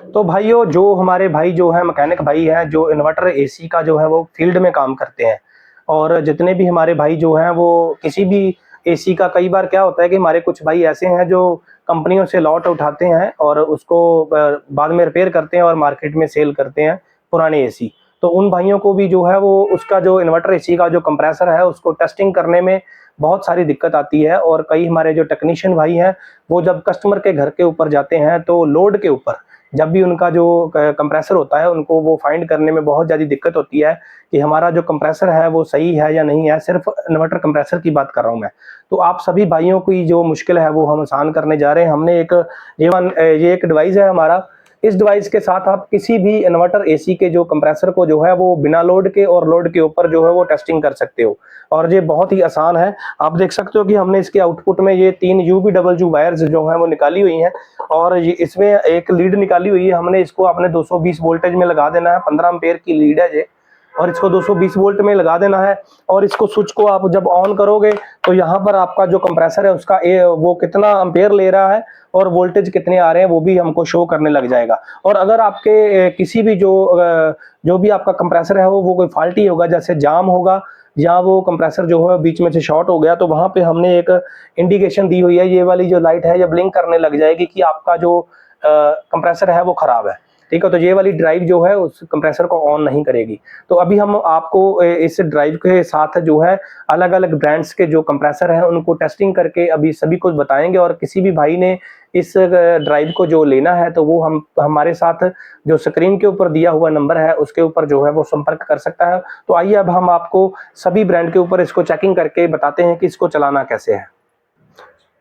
तो भाइयों, जो हमारे भाई जो है मैकेनिक भाई हैं, जो इन्वर्टर एसी का जो है वो फील्ड में काम करते हैं, और जितने भी हमारे भाई जो हैं वो किसी भी एसी का, कई बार क्या होता है कि हमारे कुछ भाई ऐसे हैं जो कंपनियों से लॉट उठाते हैं और उसको बाद में रिपेयर करते हैं और मार्केट में सेल करते हैं पुराने एसी। तो उन भाइयों को भी जो है वो उसका जो इन्वर्टर एसी का जो कंप्रेसर है उसको टेस्टिंग करने में बहुत सारी दिक्कत आती है। और कई हमारे जो टेक्नीशियन भाई हैं वो जब कस्टमर के घर के ऊपर जाते हैं तो लोड के ऊपर जब भी उनका जो कंप्रेसर होता है उनको वो फाइंड करने में बहुत ज़्यादा दिक्कत होती है कि हमारा जो कंप्रेसर है वो सही है या नहीं है। सिर्फ इन्वर्टर कंप्रेसर की बात कर रहा हूँ मैं। तो आप सभी भाइयों की जो मुश्किल है वो हम आसान करने जा रहे हैं। हमने ये एक डिवाइस है हमारा। इस डिवाइस के साथ आप किसी भी इन्वर्टर एसी के जो कंप्रेसर को जो है वो बिना लोड के और लोड के ऊपर जो है वो टेस्टिंग कर सकते हो, और ये बहुत ही आसान है। आप देख सकते हो कि हमने इसके आउटपुट में ये 3 UVW वायर्स जो है वो निकाली हुई हैं, और ये इसमें एक लीड निकाली हुई है। हमने इसको अपने 220 वोल्टेज में लगा देना है। 15 एम्पेयर की लीड है ये, और इसको 220 वोल्ट में लगा देना है। और इसको स्विच को आप जब ऑन करोगे तो यहाँ पर आपका जो कंप्रेसर है उसका वो कितना एम्पेयर ले रहा है और वोल्टेज कितने आ रहे हैं वो भी हमको शो करने लग जाएगा। और अगर आपके किसी भी जो भी आपका कंप्रेसर है वो कोई फॉल्टी होगा, जैसे जाम होगा या वो कंप्रेसर जो है बीच में से शॉर्ट हो गया, तो वहां पे हमने एक इंडिकेशन दी हुई है। ये वाली जो लाइट है ये ब्लिंक करने लग जाएगी कि आपका जो कंप्रेसर है वो खराब है। ठीक है, तो ये वाली ड्राइव जो है उस कंप्रेसर को ऑन नहीं करेगी। तो अभी हम आपको इस ड्राइव के साथ जो है अलग अलग ब्रांड्स के जो कंप्रेसर हैं उनको टेस्टिंग करके अभी सभी कुछ बताएंगे। और किसी भी भाई ने इस ड्राइव को जो लेना है तो वो हमारे साथ जो स्क्रीन के ऊपर दिया हुआ नंबर है उसके ऊपर जो है वो संपर्क कर सकता है। तो आइए अब हम आपको सभी ब्रांड के ऊपर इसको चेकिंग करके बताते हैं कि इसको चलाना कैसे है।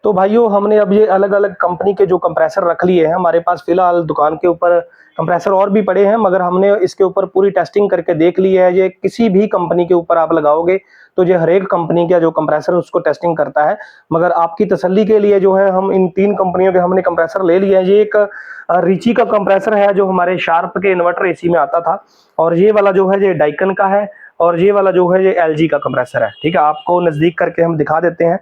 तो भाइयों, हमने अब ये अलग अलग कंपनी के जो कंप्रेसर रख लिए हैं हमारे पास। फिलहाल दुकान के ऊपर कंप्रेसर और भी पड़े हैं, मगर हमने इसके ऊपर पूरी टेस्टिंग करके देख ली है। ये किसी भी कंपनी के ऊपर आप लगाओगे तो ये हर एक कंपनी का जो कंप्रेसर है उसको टेस्टिंग करता है। मगर आपकी तसल्ली के लिए जो है हम इन 3 कंपनियों के हमने कंप्रेसर ले लिए हैं। ये एक रिची का कंप्रेसर है जो हमारे शार्प के इन्वर्टर एसी में आता था, और ये वाला जो है ये डाइकन का है, और ये वाला जो है ये LG का कंप्रेसर है। ठीक है, आपको नजदीक करके हम दिखा देते हैं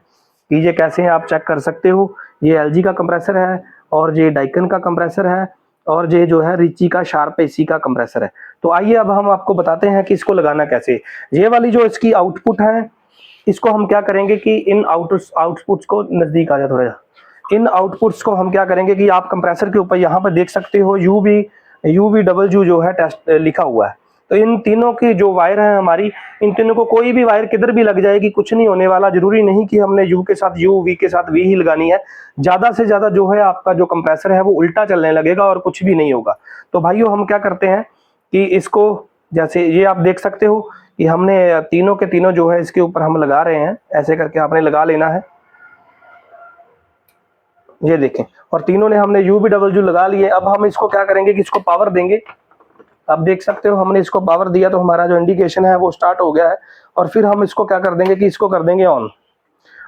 कि ये कैसे हैं, आप चेक कर सकते हो। ये LG का कंप्रेसर है, और ये डाइकन का कंप्रेसर है, और ये जो है रिची का शार्प एसी का कंप्रेसर है। तो आइए अब हम आपको बताते हैं कि इसको लगाना कैसे। ये वाली जो इसकी आउटपुट है इसको हम क्या करेंगे कि इन आउटपुट्स को, नजदीक आ जा थोड़ा, इन आउटपुट्स को हम क्या करेंगे कि आप कंप्रेसर के ऊपर यहाँ पर देख सकते हो UVW जो है टेस्ट लिखा हुआ है। तो इन तीनों की जो वायर है हमारी, इन तीनों को कोई भी वायर किधर भी लग जाएगी, कुछ नहीं होने वाला। जरूरी नहीं कि हमने U के साथ U, V के साथ V ही लगानी है। ज्यादा से ज्यादा जो है आपका जो कंप्रेसर है वो उल्टा चलने लगेगा और कुछ भी नहीं होगा। तो भाइयों, हम क्या करते हैं कि इसको, जैसे ये आप देख सकते हो कि हमने तीनों के तीनों जो है इसके ऊपर हम लगा रहे हैं। ऐसे करके आपने लगा लेना है, ये देखें, और तीनों ने हमने UVW लगा लिए। अब हम इसको क्या करेंगे कि इसको पावर देंगे। आप देख सकते हो हमने इसको पावर दिया तो हमारा जो इंडिकेशन है वो स्टार्ट हो गया है। और फिर हम इसको क्या कर देंगे कि इसको कर देंगे ऑन।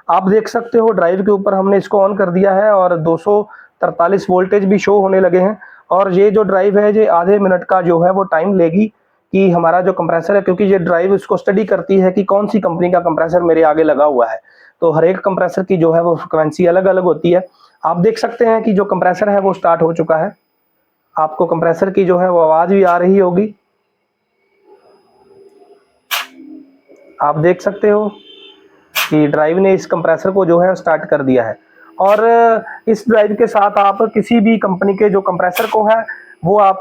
आप देख सकते हो ड्राइव के ऊपर हमने इसको ऑन कर दिया है, और 243 वोल्टेज भी शो होने लगे हैं। और ये जो ड्राइव है ये आधे मिनट का जो है वो टाइम लेगी कि हमारा जो कंप्रेसर है, क्योंकि ये ड्राइव इसको स्टडी करती है कि कौन सी कंपनी का कंप्रेसर मेरे आगे लगा हुआ है। तो हर एक कंप्रेसर की जो है वो फ्रिक्वेंसी अलग अलग होती है। आप देख सकते हैं कि जो कंप्रेसर है वो स्टार्ट हो चुका है। आपको कंप्रेसर की जो है वो आवाज भी आ रही होगी। आप देख सकते हो कि ड्राइव ने इस कंप्रेसर को जो है स्टार्ट कर दिया है। और इस ड्राइव के साथ आप किसी भी कंपनी के जो कंप्रेसर को है वो आप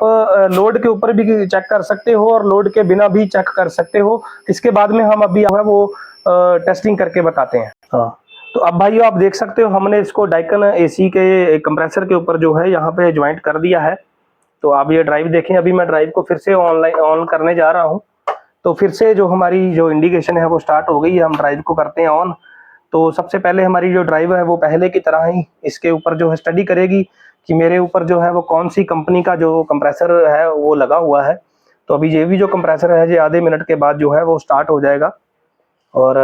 लोड के ऊपर भी चेक कर सकते हो और लोड के बिना भी चेक कर सकते हो। इसके बाद में हम अभी है वो टेस्टिंग करके बताते हैं। हाँ, तो अब भाइयों आप देख सकते हो हमने इसको डाइकन एसी के कंप्रेसर के ऊपर जो है यहाँ पे ज्वाइंट कर दिया है। तो आप ये ड्राइव देखें, अभी मैं ड्राइव को फिर से ऑन करने जा रहा हूँ। तो फिर से जो हमारी जो इंडिकेशन है वो स्टार्ट हो गई है। हम ड्राइव को करते हैं ऑन। तो सबसे पहले हमारी जो ड्राइव है वो पहले की तरह ही इसके ऊपर जो है स्टडी करेगी कि मेरे ऊपर जो है वो कौन सी कंपनी का जो कंप्रेसर है वो लगा हुआ है। तो अभी ये भी जो कंप्रेसर है ये आधे मिनट के बाद जो है वो स्टार्ट हो जाएगा। और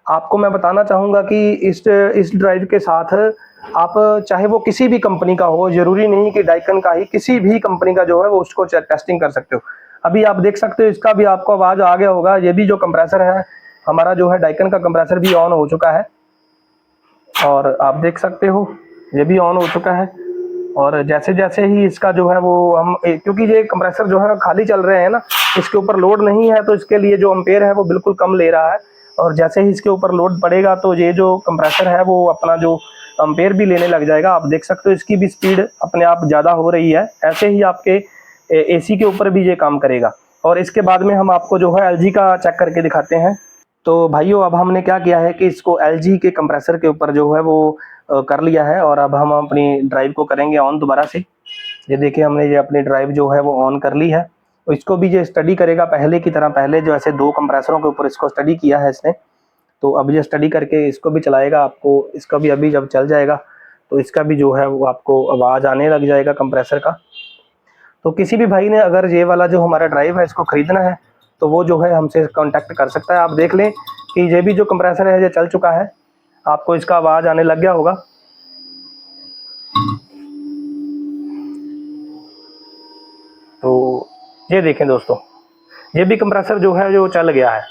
आपको मैं बताना चाहूँगा कि इस ड्राइव के साथ आप चाहे वो किसी भी कंपनी का हो, जरूरी नहीं कि डाइकन का ही, किसी भी कंपनी का जो है वो उसको टेस्टिंग कर सकते हो। अभी आप देख सकते हो इसका भी आपको आवाज आ गया होगा। ये भी जो कंप्रेसर है हमारा जो है डाइकन का कंप्रेसर भी ऑन हो चुका है, और आप देख सकते हो ये भी ऑन हो चुका है। और जैसे जैसे ही इसका जो है वो हम क्योंकि ये कंप्रेसर जो है खाली चल रहे हैं ना, इसके ऊपर लोड नहीं है, तो इसके लिए जो अम्पेयर है वो बिल्कुल कम ले रहा है। और जैसे ही इसके ऊपर लोड पड़ेगा तो ये जो कंप्रेसर है वो अपना जो अम्पेयर भी लेने लग जाएगा। आप देख सकते हो इसकी भी स्पीड अपने आप ज़्यादा हो रही है। ऐसे ही आपके एसी के ऊपर भी ये काम करेगा। और इसके बाद में हम आपको जो है एलजी का चेक करके दिखाते हैं। तो भाइयों अब हमने क्या किया है कि इसको एलजी के कंप्रेसर के ऊपर जो है वो कर लिया है, और अब हम अपनी ड्राइव को करेंगे ऑन दोबारा से। ये देखिए हमने ये अपनी ड्राइव जो है वो ऑन कर ली है। तो इसको भी ये स्टडी करेगा पहले की तरह। पहले जो ऐसे 2 कंप्रेसरों के ऊपर इसको स्टडी किया है इसने, तो अब ये स्टडी करके इसको भी चलाएगा। आपको इसका भी अभी जब चल जाएगा तो इसका भी जो है वो आपको आवाज़ आने लग जाएगा कंप्रेसर का। तो किसी भी भाई ने अगर ये वाला जो हमारा ड्राइव है इसको ख़रीदना है तो वो जो है हमसे कांटेक्ट कर सकता है। आप देख लें कि ये भी जो कंप्रेसर है ये चल चुका है, आपको इसका आवाज़ आने लग गया होगा। तो ये देखें दोस्तों, ये भी कंप्रेसर जो है जो चल गया है।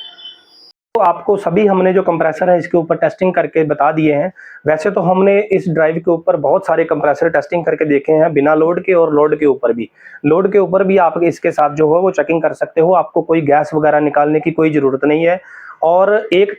तो आपको सभी हमने जो कंप्रेसर है इसके ऊपर टेस्टिंग करके बता दिए हैं। वैसे तो हमने इस ड्राइव के ऊपर बहुत सारे कंप्रेसर टेस्टिंग करके देखे हैं, बिना लोड के और लोड के ऊपर भी। लोड के ऊपर भी आप इसके साथ जो है वो चेकिंग कर सकते हो, आपको कोई गैस वगैरह निकालने की कोई ज़रूरत नहीं है। और 1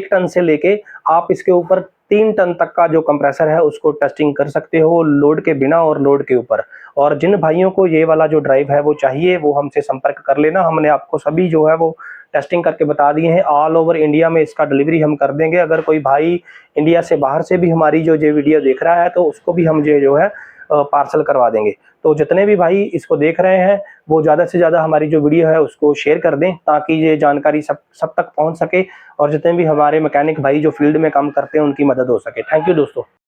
टन से लेके आप इसके ऊपर 3 टन तक का जो कंप्रेसर है उसको टेस्टिंग कर सकते हो, लोड के बिना और लोड के ऊपर। और जिन भाइयों को ये वाला जो ड्राइव है वो चाहिए वो हमसे संपर्क कर लेना। हमने आपको सभी जो है वो टेस्टिंग करके बता दिए हैं। ऑल ओवर इंडिया में इसका डिलीवरी हम कर देंगे। अगर कोई भाई इंडिया से बाहर से भी हमारी जो ये वीडियो देख रहा है तो उसको भी हम ये जो है पार्सल करवा देंगे। तो जितने भी भाई इसको देख रहे हैं वो ज़्यादा से ज़्यादा हमारी जो वीडियो है उसको शेयर कर दें, ताकि ये जानकारी सब तक पहुंच सके और जितने भी हमारे मैकेनिक भाई जो फील्ड में काम करते हैं उनकी मदद हो सके। थैंक यू दोस्तों।